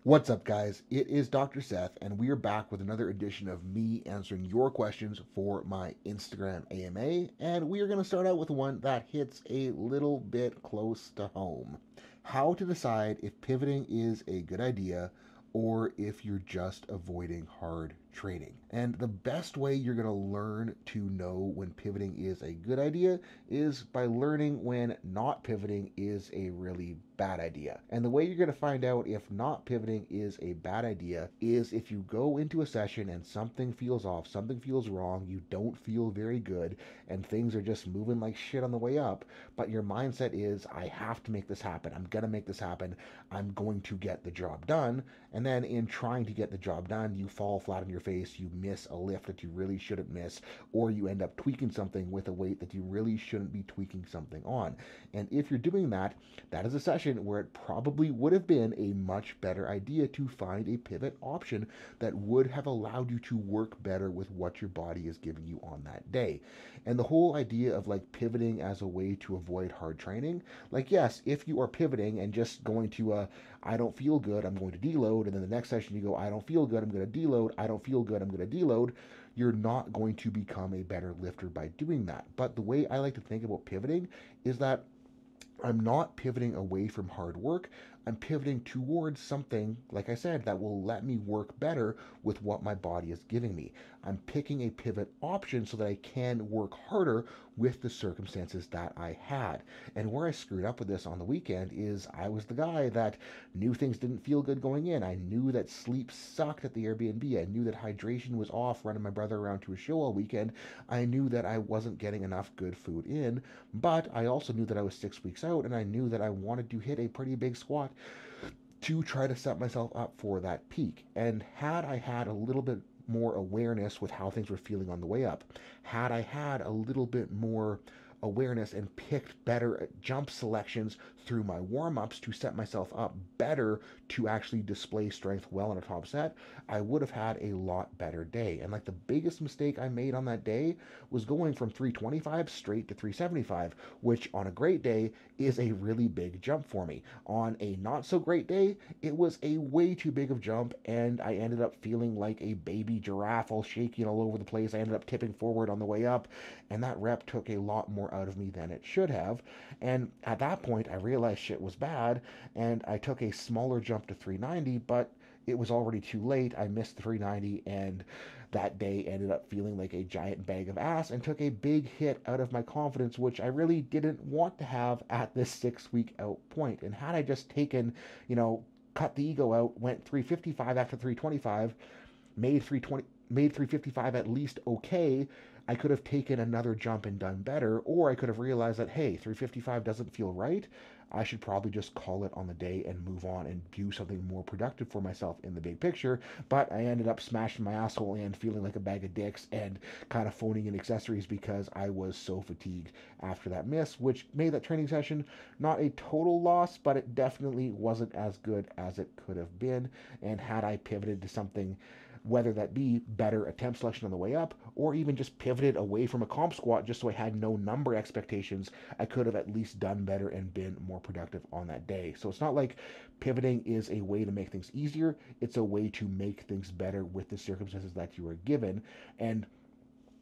What's up, guys? It is Dr. Seth, and we are back with another edition of me answering your questions for my Instagram AMA. And we are going to start out with one that hits a little bit close to home. How to decide if pivoting is a good idea or if you're just avoiding hard training. And the best way you're going to learn to know when pivoting is a good idea is by learning when not pivoting is a really bad idea. And the way you're going to find out if not pivoting is a bad idea is if you go into a session and something feels off, something feels wrong, you don't feel very good, and things are just moving like shit on the way up, but your mindset is, I have to make this happen. I'm going to make this happen. I'm going to get the job done. And then in trying to get the job done, you fall flat on your face, you miss a lift that you really shouldn't miss, or you end up tweaking something with a weight that you really shouldn't be tweaking something on. And if you're doing that, that is a session where it probably would have been a much better idea to find a pivot option that would have allowed you to work better with what your body is giving you on that day. And the whole idea of like pivoting as a way to avoid hard training, like, yes, if you are pivoting and just going to I don't feel good, I'm going to deload, and then the next session you go, I don't feel good, I'm going to deload, I don't feel good, I'm going to deload, you're not going to become a better lifter by doing that. But the way I like to think about pivoting is that I'm not pivoting away from hard work. I'm pivoting towards something, like I said, that will let me work better with what my body is giving me. I'm picking a pivot option so that I can work harder with the circumstances that I had. And where I screwed up with this on the weekend is I was the guy that knew things didn't feel good going in. I knew that sleep sucked at the Airbnb. I knew that hydration was off running my brother around to a show all weekend. I knew that I wasn't getting enough good food in, but I also knew that I was 6 weeks out, and I knew that I wanted to hit a pretty big squat to try to set myself up for that peak. And had I had a little bit more awareness with how things were feeling on the way up, had I had a little bit more awareness and picked better jump selections through my warm-ups to set myself up better to actually display strength well in a top set, I would have had a lot better day. And like the biggest mistake I made on that day was going from 325 straight to 375, which on a great day is a really big jump for me. On a not so great day, it was a way too big of jump, and I ended up feeling like a baby giraffe, all shaking all over the place. I ended up tipping forward on the way up, and that rep took a lot more out of me than it should have. And at that point, I realized shit was bad, and I took a smaller jump to 390, but it was already too late. I missed 390, and that day ended up feeling like a giant bag of ass and took a big hit out of my confidence, which I really didn't want to have at this 6 week out point. And had I just taken, cut the ego out, went 355 after 325, made 355 at least okay, I could have taken another jump and done better, or I could have realized that, hey, 355 doesn't feel right. I should probably just call it on the day and move on and do something more productive for myself in the big picture. But I ended up smashing my asshole and feeling like a bag of dicks and kind of phoning in accessories because I was so fatigued after that miss, which made that training session not a total loss, but it definitely wasn't as good as it could have been. And had I pivoted to something, whether that be better attempt selection on the way up, or even just pivoted away from a comp squat just so I had no number expectations, I could have at least done better and been more productive on that day. So it's not like pivoting is a way to make things easier, it's a way to make things better with the circumstances that you are given. And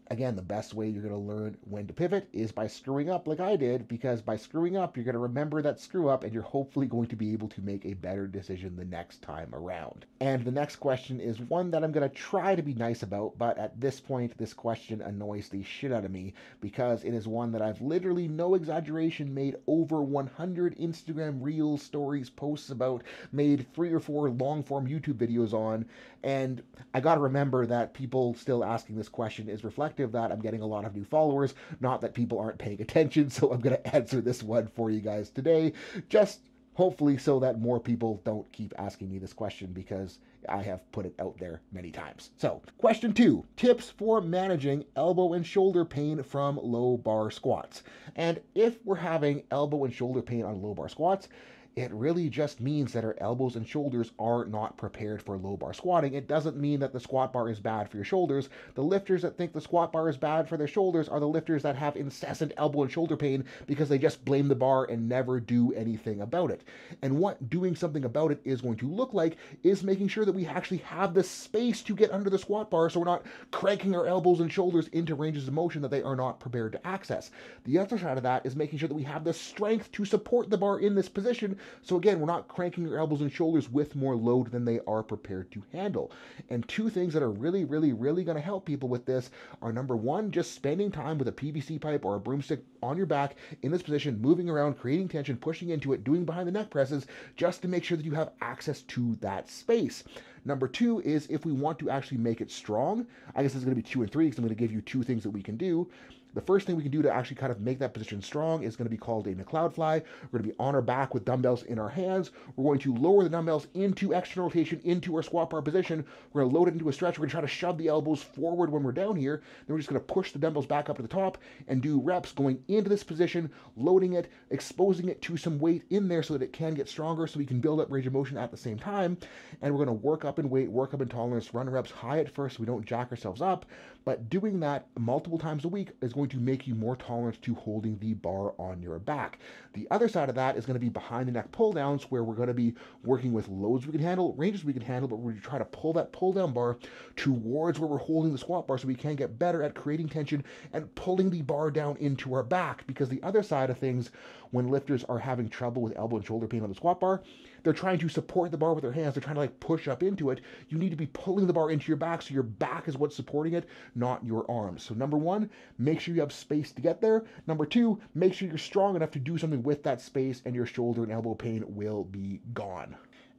again, the best way you're going to learn when to pivot is by screwing up like I did, because by screwing up, you're going to remember that screw up and you're hopefully going to be able to make a better decision the next time around. And the next question is one that I'm going to try to be nice about, but at this point, this question annoys the shit out of me because it is one that I've literally, no exaggeration, made over 100 Instagram Reels, stories, posts about, made 3 or 4 long form YouTube videos on, and I got to remember that people still asking this question is reflective that I'm getting a lot of new followers, not that people aren't paying attention. So I'm going to answer this one for you guys today, just hopefully so that more people don't keep asking me this question because I have put it out there many times. So, question 2, tips for managing elbow and shoulder pain from low bar squats. And if we're having elbow and shoulder pain on low bar squats, It really just means that our elbows and shoulders are not prepared for low bar squatting. It doesn't mean that the squat bar is bad for your shoulders. The lifters that think the squat bar is bad for their shoulders are the lifters that have incessant elbow and shoulder pain because they just blame the bar and never do anything about it. And what doing something about it is going to look like is making sure that we actually have the space to get under the squat bar so we're not cranking our elbows and shoulders into ranges of motion that they are not prepared to access. The other side of that is making sure that we have the strength to support the bar in this position. So again, we're not cranking our elbows and shoulders with more load than they are prepared to handle. And two things that are really going to help people with this are, number one, just spending time with a PVC pipe or a broomstick on your back in this position, moving around, creating tension, pushing into it, doing behind the neck presses, just to make sure that you have access to that space. Number two is, if we want to actually make it strong, I guess it's going to be 2 and 3 because I'm going to give you two things that we can do. The first thing we can do to actually kind of make that position strong is going to be called a McLeod fly. We're going to be on our back with dumbbells in our hands. We're going to lower the dumbbells into external rotation into our squat bar position. We're going to load it into a stretch. We're going to try to shove the elbows forward when we're down here. Then we're just going to push the dumbbells back up to the top and do reps going into this position, loading it, exposing it to some weight in there so that it can get stronger so we can build up range of motion at the same time. And we're going to work up in weight, work up in tolerance, run reps high at first so we don't jack ourselves up. But doing that multiple times a week is going to make you more tolerant to holding the bar on your back. The other side of that is going to be behind the neck pull downs, where we're going to be working with loads we can handle, ranges we can handle, but we're going to try to pull that pull down bar towards where we're holding the squat bar so we can get better at creating tension and pulling the bar down into our back. Because the other side of things, when lifters are having trouble with elbow and shoulder pain on the squat bar, they're trying to support the bar with their hands. They're trying to like push up into it. You need to be pulling the bar into your back so your back is what's supporting it, not your arms. So number one, make sure you have space to get there. Number two, make sure you're strong enough to do something with that space and your shoulder and elbow pain will be gone.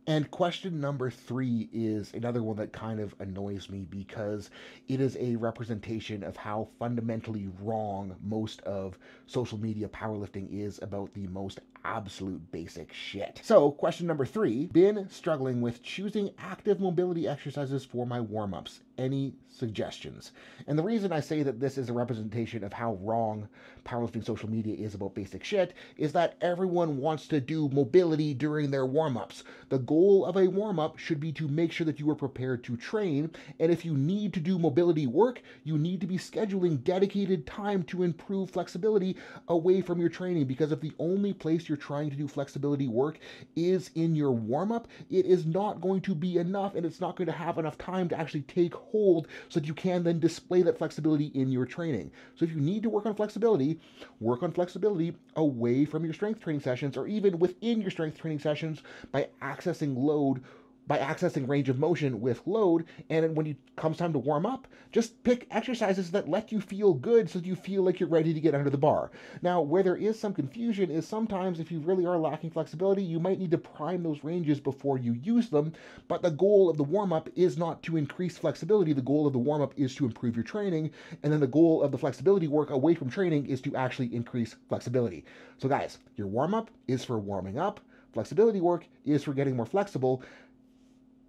And question number 3 is another one that kind of annoys me because it is a representation of how fundamentally wrong most of social media powerlifting is about the most absolute basic shit. So question number 3, been struggling with choosing active mobility exercises for my warm-ups. Any suggestions? And the reason I say that this is a representation of how wrong powerlifting social media is about basic shit is that everyone wants to do mobility during their warm-ups. The goal of a warm-up should be to make sure that you are prepared to train, and if you need to do mobility work, you need to be scheduling dedicated time to improve flexibility away from your training, because if the only place you're trying to do flexibility work is in your warm-up, it is not going to be enough, and it's not going to have enough time to actually take hold so that you can then display that flexibility in your training. So if you need to work on flexibility away from your strength training sessions, or even within your strength training sessions by accessing range of motion with load. And when it comes time to warm up, just pick exercises that let you feel good so that you feel like you're ready to get under the bar. Now, where there is some confusion is sometimes if you really are lacking flexibility, you might need to prime those ranges before you use them. But the goal of the warm-up is not to increase flexibility. The goal of the warm-up is to improve your training. And then the goal of the flexibility work away from training is to actually increase flexibility. So guys, your warm-up is for warming up. Flexibility work is for getting more flexible.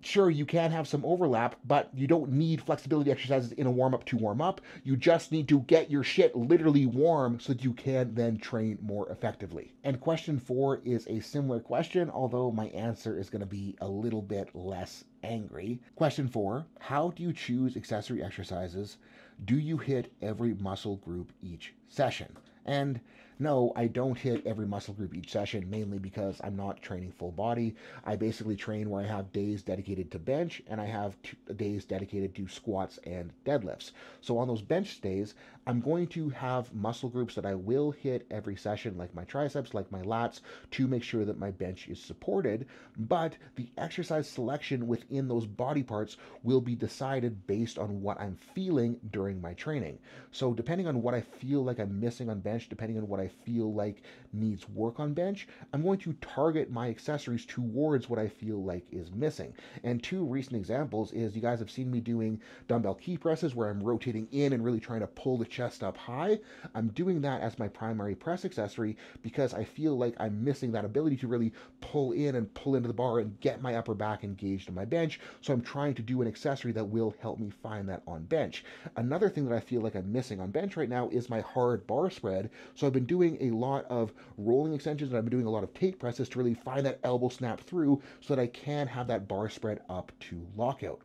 Sure, you can have some overlap, but you don't need flexibility exercises in a warm-up to warm up. You just need to get your shit literally warm so that you can then train more effectively. And question 4 is a similar question, although my answer is going to be a little bit less angry. Question 4, how do you choose accessory exercises? Do you hit every muscle group each session? And no, I don't hit every muscle group each session, mainly because I'm not training full body. I basically train where I have days dedicated to bench and I have days dedicated to squats and deadlifts. So on those bench days, I'm going to have muscle groups that I will hit every session, like my triceps, like my lats, to make sure that my bench is supported. But the exercise selection within those body parts will be decided based on what I'm feeling during my training. So depending on what I feel like I'm missing on bench, depending on what I feel like needs work on bench, I'm going to target my accessories towards what I feel like is missing. And 2 recent examples is, you guys have seen me doing dumbbell key presses where I'm rotating in and really trying to pull the chest up high. I'm doing that as my primary press accessory because I feel like I'm missing that ability to really pull in and pull into the bar and get my upper back engaged in my bench. So I'm trying to do an accessory that will help me find that on bench. Another thing that I feel like I'm missing on bench right now is my hard bar spread. So I've been doing a lot of rolling extensions, and I've been doing a lot of take presses to really find that elbow snap through so that I can have that bar spread up to lockout.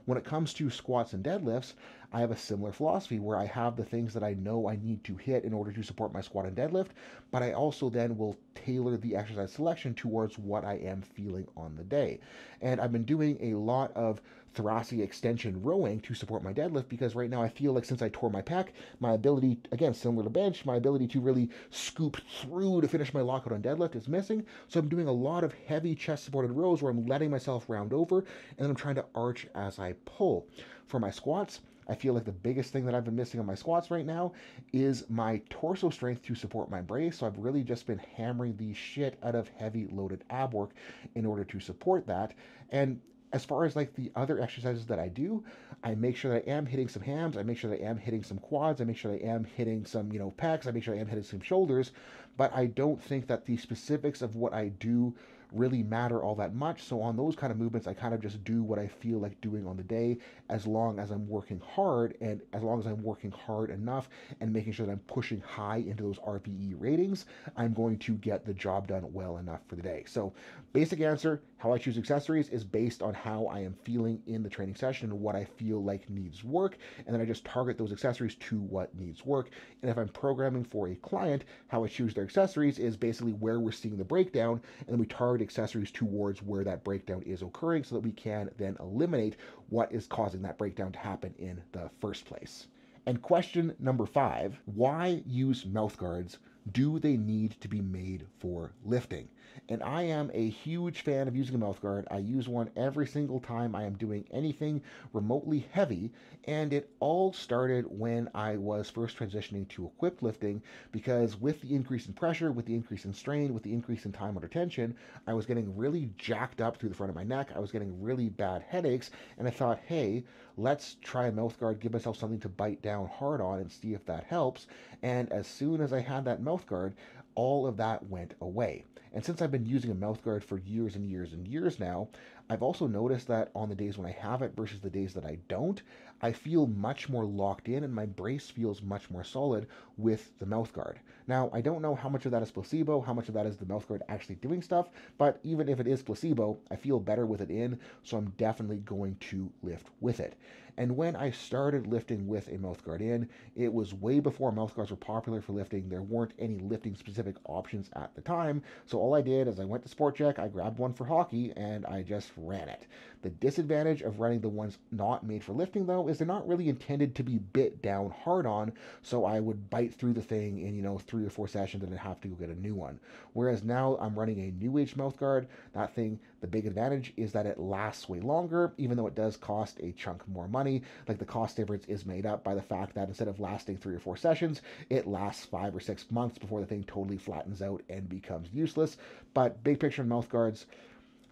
When it comes to squats and deadlifts, I have a similar philosophy where I have the things that I know I need to hit in order to support my squat and deadlift, but I also then will tailor the exercise selection towards what I am feeling on the day. And I've been doing a lot of thoracic extension rowing to support my deadlift because right now I feel like since I tore my pec, my ability, again, similar to bench, my ability to really scoop through to finish my lockout on deadlift is missing. So I'm doing a lot of heavy chest supported rows where I'm letting myself round over and then I'm trying to arch as I pull. For my squats, I feel like the biggest thing that I've been missing on my squats right now is my torso strength to support my brace. So I've really just been hammering the shit out of heavy loaded ab work in order to support that. And as far as like the other exercises that I do, I make sure that I am hitting some hams, I make sure that I am hitting some quads, I make sure that I am hitting some, pecs, I make sure I am hitting some shoulders, but I don't think that the specifics of what I do really matter all that much. So on those kind of movements, I kind of just do what I feel like doing on the day, as long as I'm working hard and as long as I'm working hard enough and making sure that I'm pushing high into those RPE ratings, I'm going to get the job done well enough for the day. So basic answer, how I choose accessories is based on how I am feeling in the training session and what I feel like needs work. And then I just target those accessories to what needs work. And if I'm programming for a client, how I choose their accessories is basically where we're seeing the breakdown, and then we target accessories towards where that breakdown is occurring so that we can then eliminate what is causing that breakdown to happen in the first place. And question number 5, why use mouth guards? Do they need to be made for lifting? And I am a huge fan of using a mouth guard. I use one every single time I am doing anything remotely heavy, and it all started when I was first transitioning to equipped lifting, because with the increase in pressure, with the increase in strain, with the increase in time under tension, I was getting really jacked up through the front of my neck. I was getting really bad headaches, and I thought, hey, let's try a mouth guard, give myself something to bite down hard on and see if that helps. And as soon as I had that mouth guard, all of that went away. And since I've been using a mouth guard for years and years and years now, I've also noticed that on the days when I have it versus the days that I don't, I feel much more locked in and my brace feels much more solid with the mouth guard. Now, I don't know how much of that is placebo, how much of that is the mouth guard actually doing stuff, but even if it is placebo, I feel better with it in, so I'm definitely going to lift with it. And when I started lifting with a mouth guard in, it was way before mouth guards were popular for lifting. There weren't any lifting specific options at the time. So all I did is I went to Sport Check, I grabbed one for hockey, and I just ran it. The disadvantage of running the ones not made for lifting, though, is they're not really intended to be bit down hard on, so I would bite through the thing in, 3 or 4 sessions and then have to go get a new one. Whereas now I'm running a new age mouth guard. That thing, the big advantage is that it lasts way longer, even though it does cost a chunk more money. Like, the cost difference is made up by the fact that instead of lasting 3 or 4 sessions, it lasts 5 or 6 months before the thing totally flattens out and becomes useless. But big picture in mouth guards,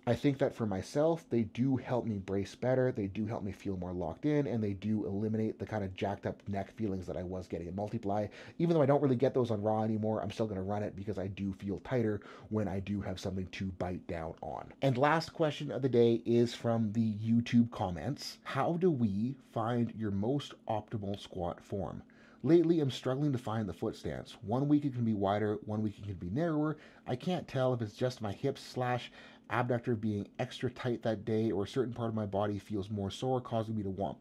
I think that for myself, they do help me brace better, they do help me feel more locked in, and they do eliminate the kind of jacked up neck feelings that I was getting in Multiply. Even though I don't really get those on Raw anymore, I'm still going to run it because I do feel tighter when I do have something to bite down on. And last question of the day is from the YouTube comments. How do we find your most optimal squat form? Lately, I'm struggling to find the foot stance. 1 week it can be wider, 1 week it can be narrower. I can't tell if it's just my hips / abductor being extra tight that day, or a certain part of my body feels more sore, causing me to want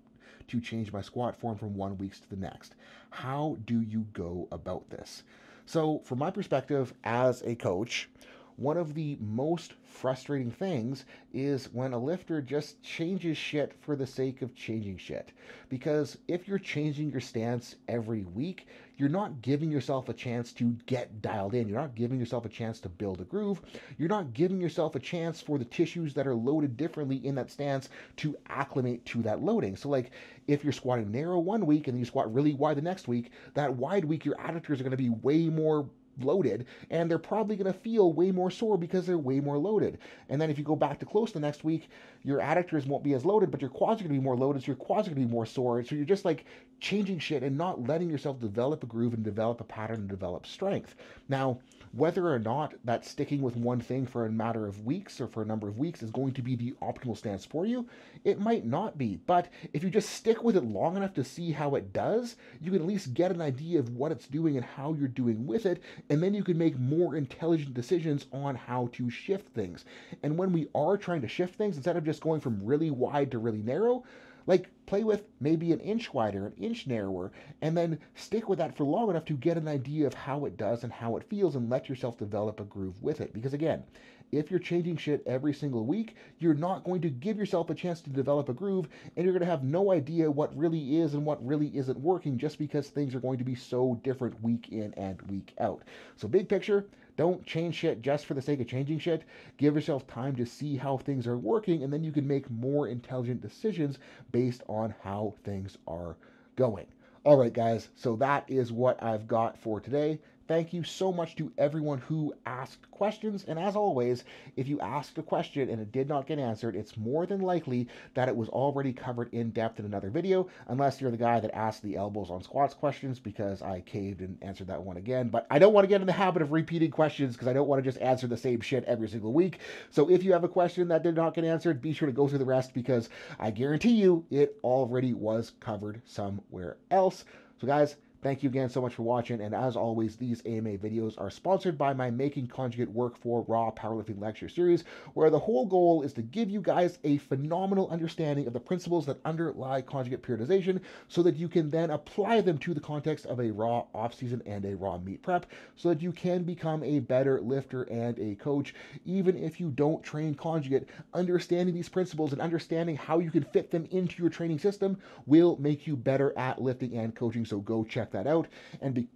to change my squat form from 1 week to the next. How do you go about this? So from my perspective as a coach, one of the most frustrating things is when a lifter just changes shit for the sake of changing shit. Because if you're changing your stance every week, you're not giving yourself a chance to get dialed in. You're not giving yourself a chance to build a groove. You're not giving yourself a chance for the tissues that are loaded differently in that stance to acclimate to that loading. So like, if you're squatting narrow 1 week and then you squat really wide the next week, that wide week your adductors are going to be way more loaded, and they're probably going to feel way more sore because they're way more loaded. And then if you go back to close the next week, your adductors won't be as loaded, but your quads are going to be more loaded, so your quads are going to be more sore. So you're just like changing shit and not letting yourself develop a groove and develop a pattern and develop strength. Now, whether or not that sticking with one thing for a matter of weeks or for a number of weeks is going to be the optimal stance for you, it might not be. But if you just stick with it long enough to see how it does, you can at least get an idea of what it's doing and how you're doing with it, and then you can make more intelligent decisions on how to shift things. And when we are trying to shift things, instead of just going from really wide to really narrow, like play with maybe an inch wider, an inch narrower, and then stick with that for long enough to get an idea of how it does and how it feels, and let yourself develop a groove with it. Because again, if you're changing shit every single week, you're not going to give yourself a chance to develop a groove, and you're going to have no idea what really is and what really isn't working, just because things are going to be so different week in and week out. So big picture, don't change shit just for the sake of changing shit. Give yourself time to see how things are working, and then you can make more intelligent decisions based on how things are going. All right, guys, so that is what I've got for today. Thank you so much to everyone who asked questions. And as always, if you asked a question and it did not get answered, it's more than likely that it was already covered in depth in another video, unless you're the guy that asked the elbows on squats questions, because I caved and answered that one again. But I don't want to get in the habit of repeating questions, because I don't want to just answer the same shit every single week. So if you have a question that did not get answered, be sure to go through the rest, because I guarantee you it already was covered somewhere else. So guys, thank you again so much for watching, and as always, these AMA videos are sponsored by my Making Conjugate Work for Raw Powerlifting lecture series, where the whole goal is to give you guys a phenomenal understanding of the principles that underlie conjugate periodization, so that you can then apply them to the context of a raw off-season and a raw meet prep, so that you can become a better lifter and a coach, even if you don't train conjugate. Understanding these principles and understanding how you can fit them into your training system will make you better at lifting and coaching, so go check that out. And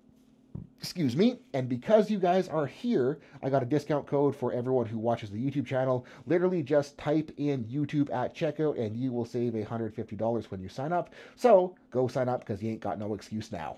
excuse me, and because you guys are here, I got a discount code for everyone who watches the YouTube channel. Literally just type in YouTube at checkout and you will save $150 when you sign up. So go sign up, because you ain't got no excuse now.